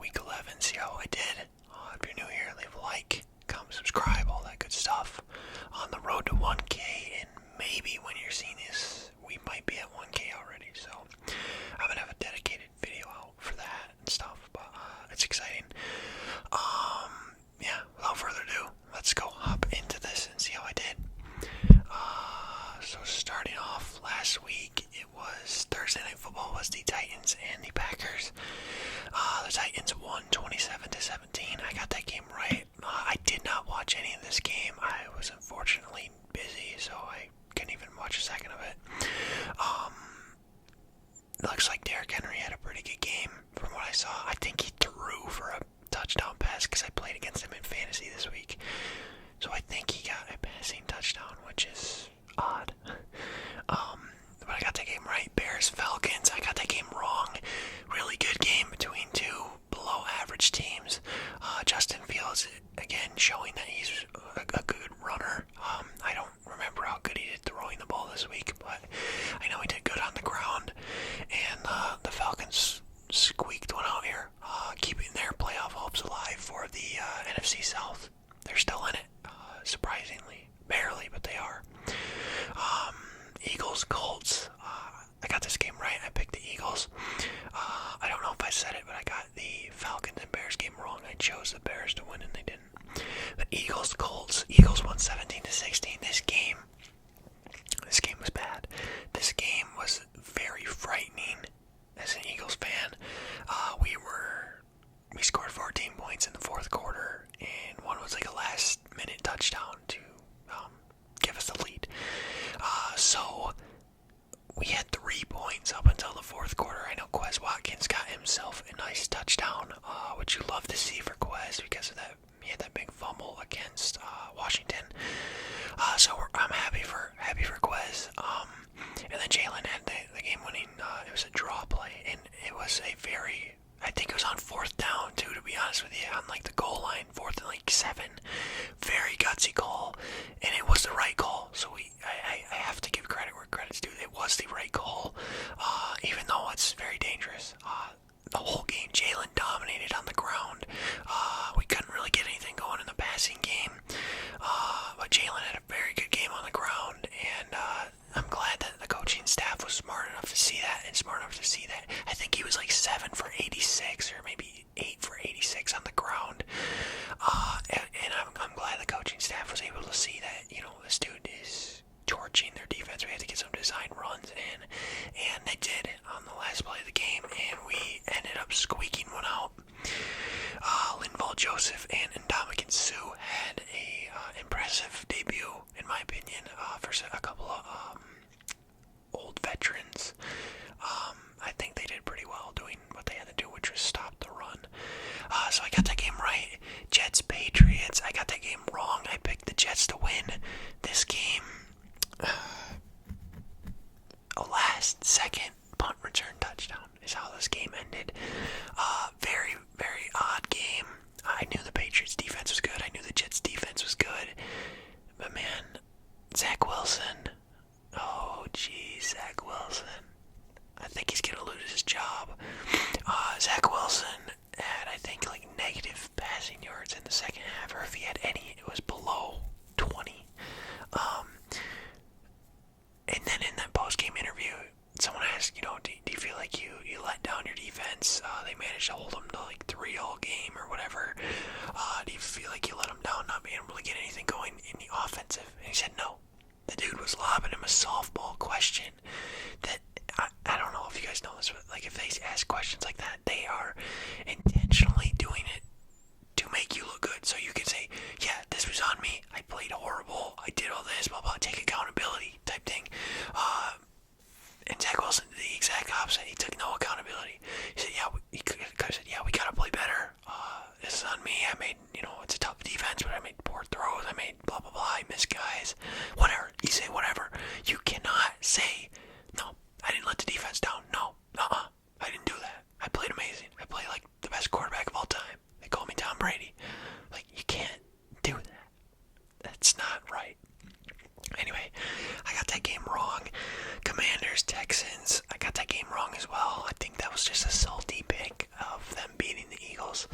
week 11. See how I did. If you're new here, leave a like, comment, subscribe, all that good stuff. On the road to 1K, and maybe when you're seeing this, we might be at 1K already. So I'm gonna have a dedicated video out for that and stuff. But it's exciting. Yeah. Without further ado, let's go hop into this and see how I did. So starting off last week, it was Thursday Night Football was the Titans and the Packers. The Titans won 27-17. I got that game right. I did not watch any of this game. I was unfortunately busy, so I couldn't even watch a second of it. It looks like Derrick Henry had a pretty good game from what I saw. I think he threw for a touchdown pass because I played against him in fantasy this week. So I think he got a passing touchdown, which is odd. But I got that game right. Bears-Falcons, I got that game wrong. Really good game between two below average teams. Justin Fields, again, showing that he's a good runner. I don't remember how good he did throwing the ball this week, but I know he did good on the ground. And the Falcons squeaked one out here, keeping their playoff hopes alive for the NFC South. They're still in it, surprisingly. Barely, but they are. Eagles, Colts. I got this game right. I picked the Eagles. I don't know if I said it, but I got the Falcons and Bears game wrong. I chose the Bears to win, and they didn't. The Eagles, Colts. Eagles won 17-16. This game was bad. This game was very frightening as an Eagles fan. We scored 14 points in the fourth quarter, and one was like a last-minute touchdown to give us the lead. So we had 3 points up until the fourth quarter. I know Quez Watkins got himself a nice touchdown, which you love to see for Quez because of that. He had that big fumble against Washington. So I'm happy for Quez. And then Jalen had the game-winning. It was a draw play, and it was I think it was on fourth down too, to be honest with you, on like the goal line, 4th and like 7. Very gutsy call, and it was the right call. So I have to give credit where credit's due. It was the right call, even though it's very dangerous. The whole game, Jalen dominated on the ground. We couldn't really get anything going in the passing game, but Jalen had a very good game on the ground, and I'm glad that the coaching staff was smart enough to see that and smart enough to see that. I think he was like 7 for 86 or maybe 8 for 86 on the ground, and I'm glad the coaching staff was able to see that, this dude is torching their defense. We had to get some design runs in, and they did on the last play of the game, and we ended up squeaking one out. Linval Joseph and Ndamukong Suh had a impressive debut, in my opinion, for a couple of old veterans. I think they did pretty well doing what they had to do, which was stop the run. So I got that game right. Jets, Patriots, I got that game wrong. I picked the Jets to win this game. A last-second punt return touchdown is how this game ended. Very, very odd game. I knew the Patriots defense was good. I knew the Jets defense was good. But man, Zach Wilson. Oh, geez, Zach Wilson. I think he's going to lose his job. Zach Wilson had, I think, like negative passing yards in the second half, or if he had any, it was below 20. And then in that post-game interview, someone asked, do you feel like you let down your defense? They managed to hold them to like 3 all game or whatever. Do you feel like you let them down, not being able to get anything going in the offensive? And he said no. The dude was lobbing him a softball question that, I don't know if you guys know this, but like if they ask questions like that, they are intentionally doing it to make you look good. So you can say, yeah, this was on me. I played horrible. I did all this, blah, blah, take accountability type thing. And Zach Wilson did the exact opposite. He took no accountability. He said, he could have said, we got to play better. This is on me. I made, it's a tough defense, but I made poor throws. I made blah, blah, blah. I missed guys. Whatever. You say whatever. You cannot say, no, I didn't let the defense down. No. I didn't do that. I played amazing. I played like the best quarterback of all time. They call me Tom Brady. Like, you can't do that. That's not right. Anyway, I got that game wrong. Commanders, Texans, I got that game wrong as well. I think that was just a salty pick of them beating the Eagles.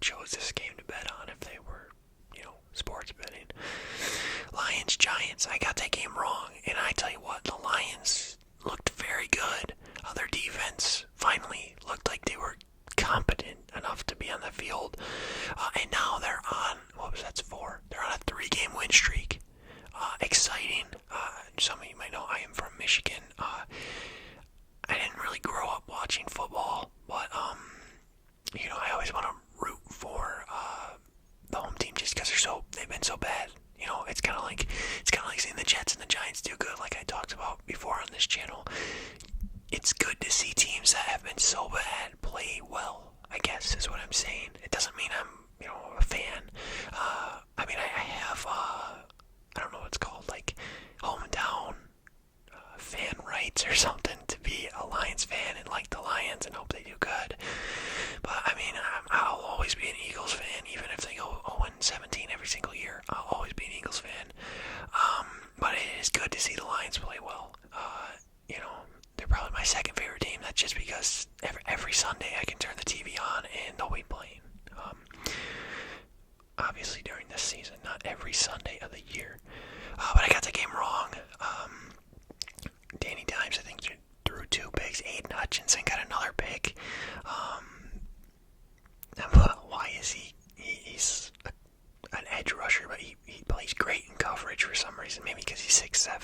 chose this game to bet on if they were, sports betting. Lions, Giants. I got that game wrong, and I tell you what, the Lions looked very good. Their defense finally looked like they were competent enough to be on the field. And now they're on, what was that for? They're on a 3-game win streak. Exciting. Some of you might know I am from Michigan. I didn't really grow up watching football, but I always want to root for the home team just because they've been so bad. It's kind of like seeing the Jets and the Giants do good, like I talked about before on this channel. It's good to see teams that have been so bad play well, I guess is what I'm saying. It doesn't mean I'm a fan. I have I don't know what it's called, like hometown fan rights or something, to be a Lions fan and like the Lions and hope they do good. But I'll always be an Eagles fan, even if they go 0-17 every single year. I'll always be an Eagles fan. But it is good to see the Lions play well. They're probably my second favorite team. That's just because every Sunday I can turn the TV on and they'll be playing. Obviously during this season, not every Sunday of the year. But I got the game wrong. Danny Dimes, I think, threw 2 picks. Aiden Hutchinson got another pick. Why is he's an edge rusher, but he plays great in coverage for some reason. Maybe because he's 6'7".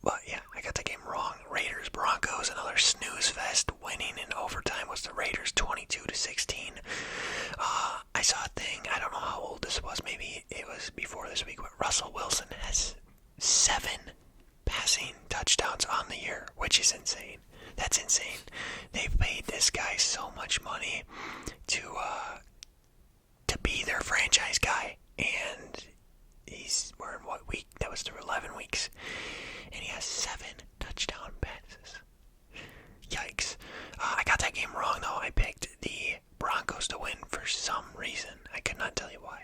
But yeah, I got the game wrong. Raiders, Broncos, another snooze fest. Winning in overtime was the Raiders, 22-16. I saw a thing, I don't know how old this was, maybe it was before this week, but Russell Wilson has 7 passing touchdowns on the year, which is insane. That's insane. They've paid this guy so much money to be their franchise guy, and we're in what week? That was through 11 weeks, and he has 7 touchdown passes. Yikes. I got that game wrong though. I picked the Broncos to win for some reason. I could not tell you why.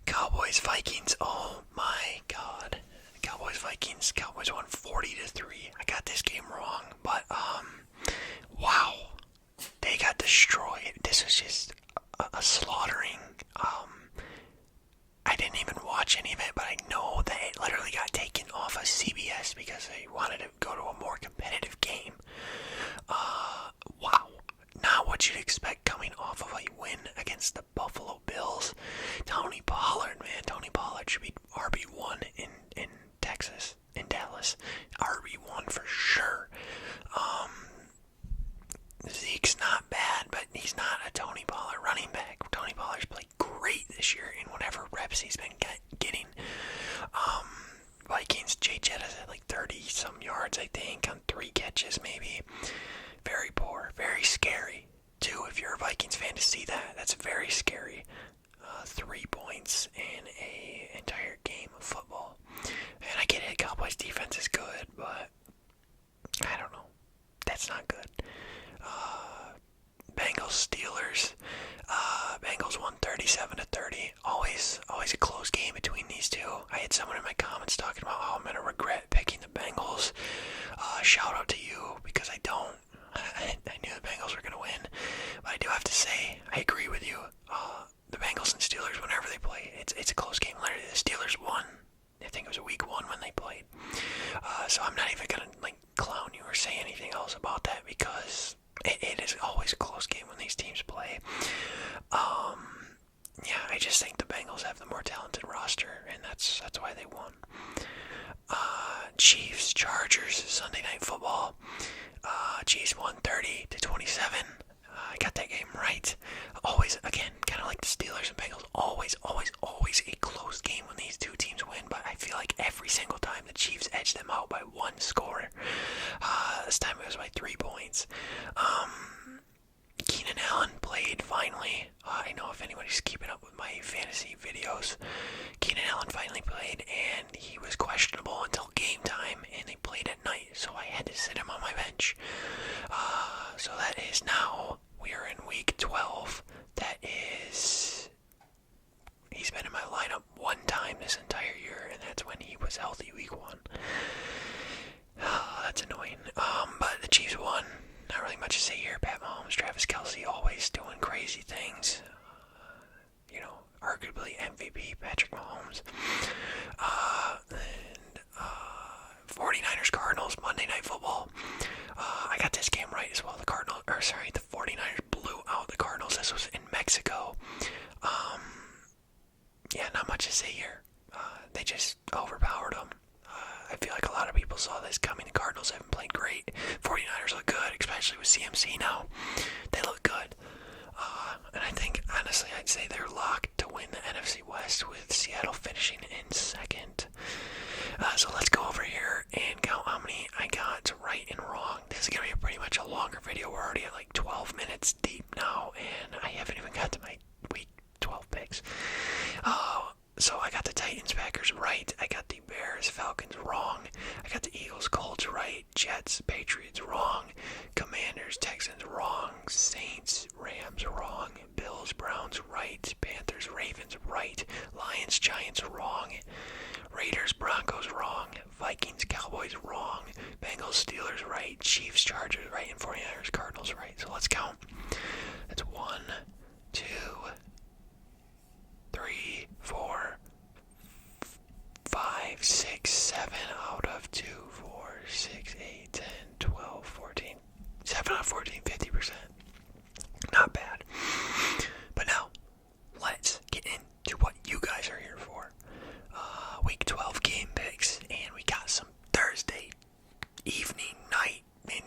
Cowboys, Vikings. Oh my god. Cowboys, Vikings. Cowboys won 40-3. I got this game wrong, but wow. They got destroyed. This was just a slaughtering. I didn't even watch any of it, but I know that it literally got taken off of CBS because they wanted to go to a more competitive game. Wow. Not what you'd expect coming off of a win against the Buffalo Bills. Tony Pollard, man. Tony Pollard should be RB1 in Texas, in Dallas. RB1 for sure. Zeke's not bad, but he's not a Tony Pollard running back. Tony Pollard's played great this year in whatever reps he's been getting. Vikings, Jay Jettas had like 30-some yards, I think, on 3 catches maybe. Very poor, very scary, too, if you're a Vikings fan to see that. That's very scary. 3 points in an entire game of football. And I get it, Cowboys defense is good, but I don't know. That's not good. Bengals, Steelers. Bengals won 37-30. Always a close game between these two. I had someone in my comments talking about how I'm going to regret picking the Bengals. Shout out to you, because I don't. I knew the Bengals were going to win. But I do have to say, I agree with you. The Bengals and Steelers, whenever they play, it's a close game. Literally, the Steelers won. I think it was week 1 when they played. So I'm not even going to clown you or say anything else about that, because it is always a close game when these teams play. Yeah, I just think the Bengals have the more talented roster, and that's why they won. Chiefs, Chargers, Sunday Night Football. Chiefs won 30-27. I got that game right. Always, again, kind of like the Steelers and Bengals, always a close game when these two teams win, but I feel like every single time the Chiefs edge them out by 1 score. This time it was by 3 points. Keenan Allen played finally. I know if anybody's keeping up with my fantasy videos, Keenan Allen finally played, and he was questionable until game time, and they played at night, so I had to sit him on my bench. So that is now, we are in week 12. That is, he's been in my lineup 1 time this entire year, and that's when he was healthy week 1. That's annoying. But the Chiefs won. Not really much to say here. Pat Mahomes, Travis Kelce, always doing Rams, wrong. Bills, Browns, right. Panthers, Ravens, right. Lions, Giants, wrong. Raiders, Broncos, wrong. Vikings, Cowboys, wrong. Bengals, Steelers, right. Chiefs, Chargers, right. And 49ers, Cardinals, right. So let's count. That's 1, 2, 3, 4, 5, 6, 7 out of 2, 4, 6, 8, 10, 12, 14. 7 out of 14, 50%. Not bad. But now, let's get into what you guys are here for. Week 12 game picks, and we got some Thursday evening, night, and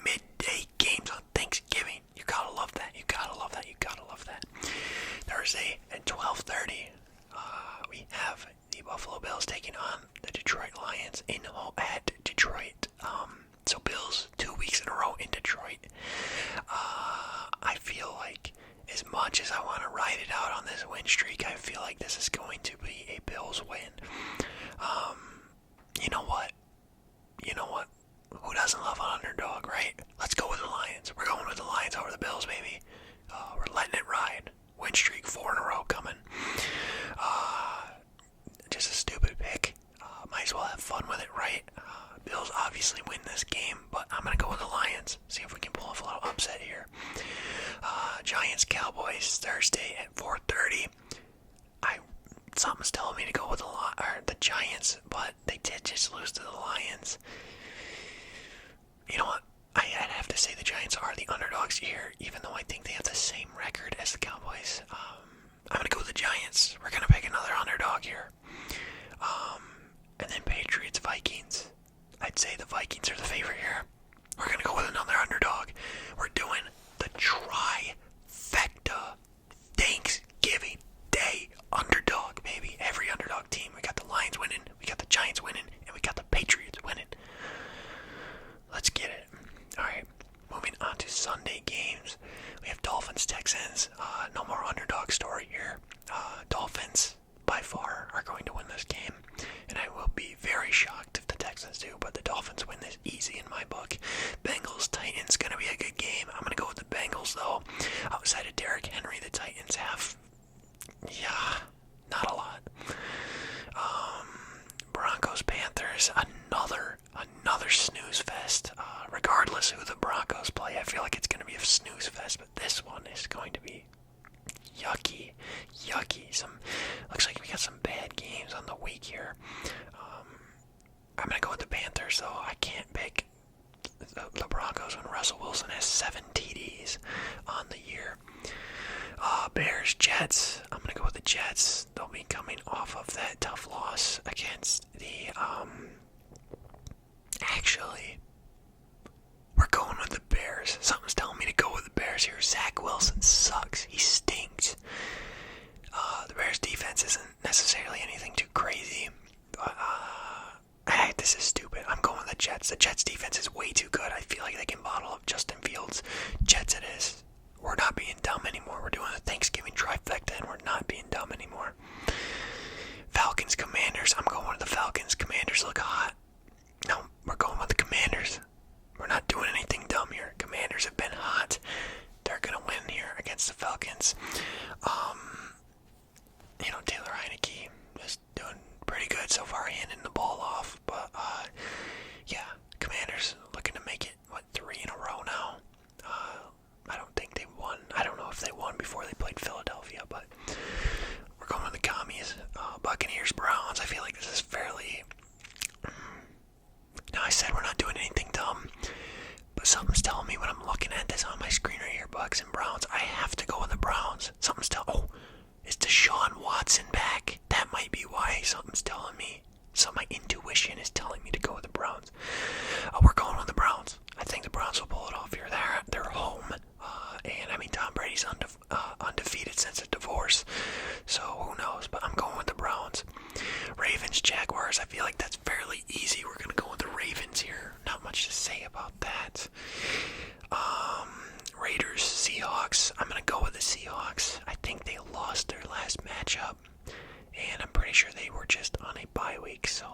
midday games on Thanksgiving. You gotta love that. You gotta love that. You gotta love that. Thursday at 12:30, we have the Buffalo Bills taking on the Detroit Lions at Detroit. So Bills 2 weeks in a row in Detroit. I feel like as much as I want to ride it out on this win streak, I feel like this is going to be a Bills win. You know what? Who doesn't love an underdog, right? Let's go with the Lions. We're going with the Lions over the Bills, baby. We're letting it ride. Win streak 4 in a row coming. Just a stupid pick. Might as well have fun with it, right? Bills obviously win this game, but I'm going to go with the Lions. See if we can pull off a little upset here. Giants, Cowboys, Thursday at 4:30. Something's telling me to go with the Giants, but they did just lose to the Lions. You know what? I'd have to say the Giants are the underdogs here, even though I think they have the same record as the Cowboys. I'm going to go with the Giants. We're going to pick another underdog here. And then Patriots, Vikings. I'd say the Vikings are the favorite here. We're going to go with another underdog. We're doing the trifecta Thanksgiving Day underdog, baby. Every underdog team. We got the Lions winning, we got the Giants winning, and we got the Patriots winning. Let's get it. Alright, moving on to Sunday games. We have Dolphins, Texans. No more underdog story here. Dolphins, by far, are going to win this game. And I will be very shocked if the Texans do, but the Dolphins win this easy in my book. Bengals, Titans, going to be a good game. I'm going to go with the Bengals, though. Outside of Derrick Henry, the Titans have, not a lot. Broncos, Panthers, another snooze fest. Regardless who the Broncos play, I feel like it's going to be a snooze fest, but this one is going to be yucky. Looks like we got some bad games on the week here. I'm going to go with the Panthers, though. I can't pick the Broncos when Russell Wilson has 7 TDs on the year. Bears, Jets. I'm going to go with the Jets. They'll be coming off of that tough loss against the, actually, we're going with the Bears. Something's telling me to go with the Bears here. Zach Wilson sucks. He stinks. The Bears defense isn't necessarily anything too crazy. But, this is stupid. I'm going with the Jets. The Jets defense is way too good. I feel like they can bottle up Justin Fields. Jets it is. We're not being dumb anymore. We're doing the Thanksgiving trifecta and we're not being dumb anymore. Falcons, Commanders. I'm going with the Falcons. Commanders look hot. No, we're going with the Commanders. We're not doing anything dumb here. Commanders have been hot. They're going to win here against the Falcons. Taylor Heineke is doing pretty good so far, handing the ball off. But, Commanders looking to make it, 3 in a row now? I don't think they won. I don't know if they won before they played Philadelphia, but we're going with the Commies. Buccaneers, Browns. I feel like this is fairly... Now, I said we're not doing anything dumb, but something's telling me when I'm looking at this on my screen right here, Bucs and Browns, I have to go with the Browns. Is Deshaun Watson back? That might be why something's telling me. So my intuition is telling me to go with the Browns. We're going with the Browns. I think the Browns will pull it off here. They're home. Tom Brady's undefeated since a divorce. So who knows? But I'm going with the Browns. Ravens, Jaguars. I feel like that's fairly easy. We're going to go with the Ravens here. Not much to say about that. Raiders, Seahawks. I'm going to go with the Seahawks. I think they lost their last matchup. And I'm pretty sure they were just on a bye week. So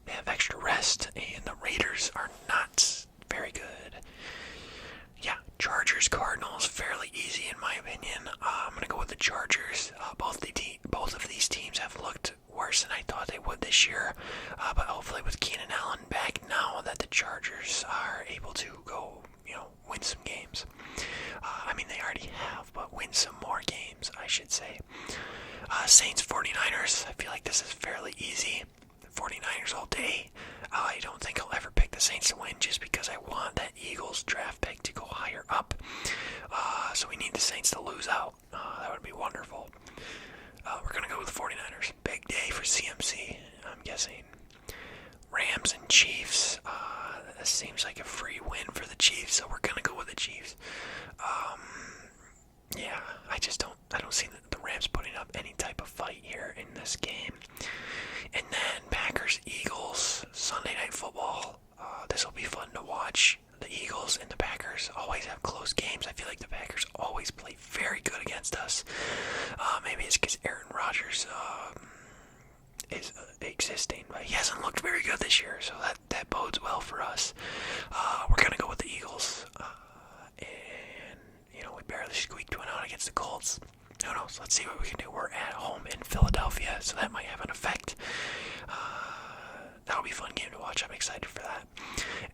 they have extra rest. And the Raiders are not very good. Yeah, Chargers, Cardinals, fairly easy in my Chargers. Both of these teams have looked worse than I thought they would this year, but hopefully with Keenan Allen back now, that the Chargers are able to go, win some games. I mean, they already have, but win some more games, I should say. Saints 49ers. I feel like this is fairly easy. 49ers all day. I don't think I'll ever pick the Saints to win just because I want that Eagles draft pick to go higher up. So we need the Saints to lose out. That would be wonderful. We're going to go with the 49ers. Big day for CMC, I'm guessing. Rams and Chiefs. This seems like a free win for the Chiefs, so we're going to go with the Chiefs. Yeah, I don't see the Rams putting up any type of fight here in this game. And then Packers-Eagles, Sunday Night Football. This will be fun to watch. The Eagles and the Packers always have close games. I feel like the Packers always play very good against us. Maybe it's because Aaron Rodgers is existing, but he hasn't looked very good this year, so that bodes well for us. We're going to go with the Eagles. And, we barely squeaked one out against the Colts. Who knows? Let's see what we can do. We're at home in Philadelphia, so that might have an effect. That'll be a fun game to watch. I'm excited for that.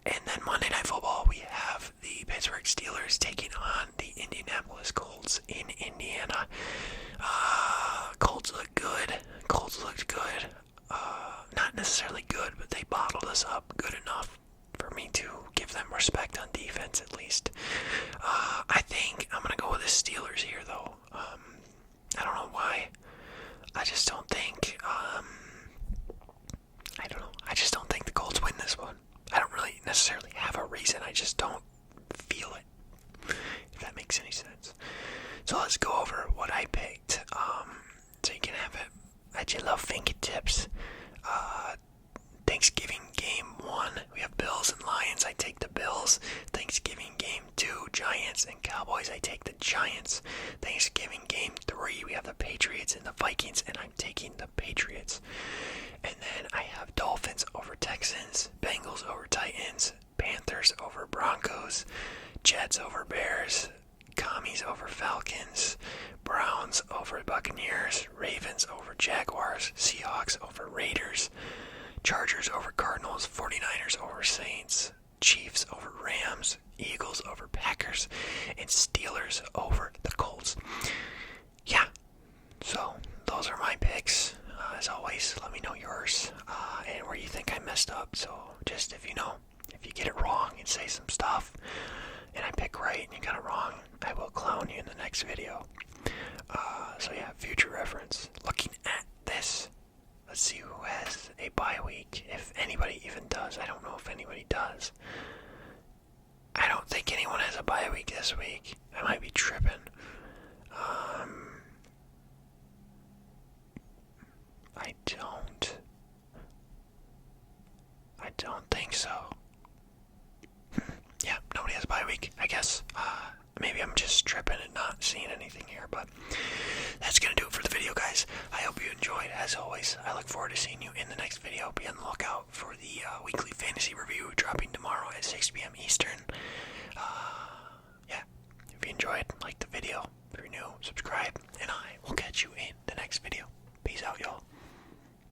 And then Monday Night Football, we have the Pittsburgh Steelers taking on the Indianapolis Colts in Indiana. Colts look good. Colts looked good. Not necessarily good, but they bottled us up good enough for me to give them respect on defense, at least. I think I'm going to go with the Steelers here, though. I don't know why. I just don't think, I don't know. I just don't think the Colts win this one. I don't really necessarily have a reason. I just don't feel it, if that makes any sense. So let's go over what I picked. So you can have it at your love fingertips. Thanksgiving game 1, we have Bills and Lions. I take the Bills. Thanksgiving game 2, Giants and Cowboys. I take the Giants. Thanksgiving game 3, we have the Patriots and the Vikings, and I'm taking the Patriots. And then I have Dolphins over Texans, Bengals over Titans, Panthers over Broncos, Jets over Bears, Commies over Falcons, Browns over Buccaneers, Ravens over Jaguars, Seahawks over Raiders, Chargers over Cardinals, 49ers over Saints, Chiefs over Rams, Eagles over Packers, and Steelers over the Colts. Yeah, so those are my picks. As always, let me know yours and where you think I messed up. So just if you get it wrong and say some stuff, and I pick right and you got it wrong, I will clown you in the next video. So yeah, future reference. Looking at this, let's see who has a bye week, if anybody even does. I don't know if anybody does. I don't think anyone has a bye week this week. I might be tripping. I don't think so. Yeah, nobody has a bye week, I guess. Maybe I'm just tripping and not seeing anything here, but that's going to do it for the video, guys. I hope you enjoyed. As always, I look forward to seeing you in the next video. Be on the lookout for the weekly fantasy review dropping tomorrow at 6 p.m. Eastern.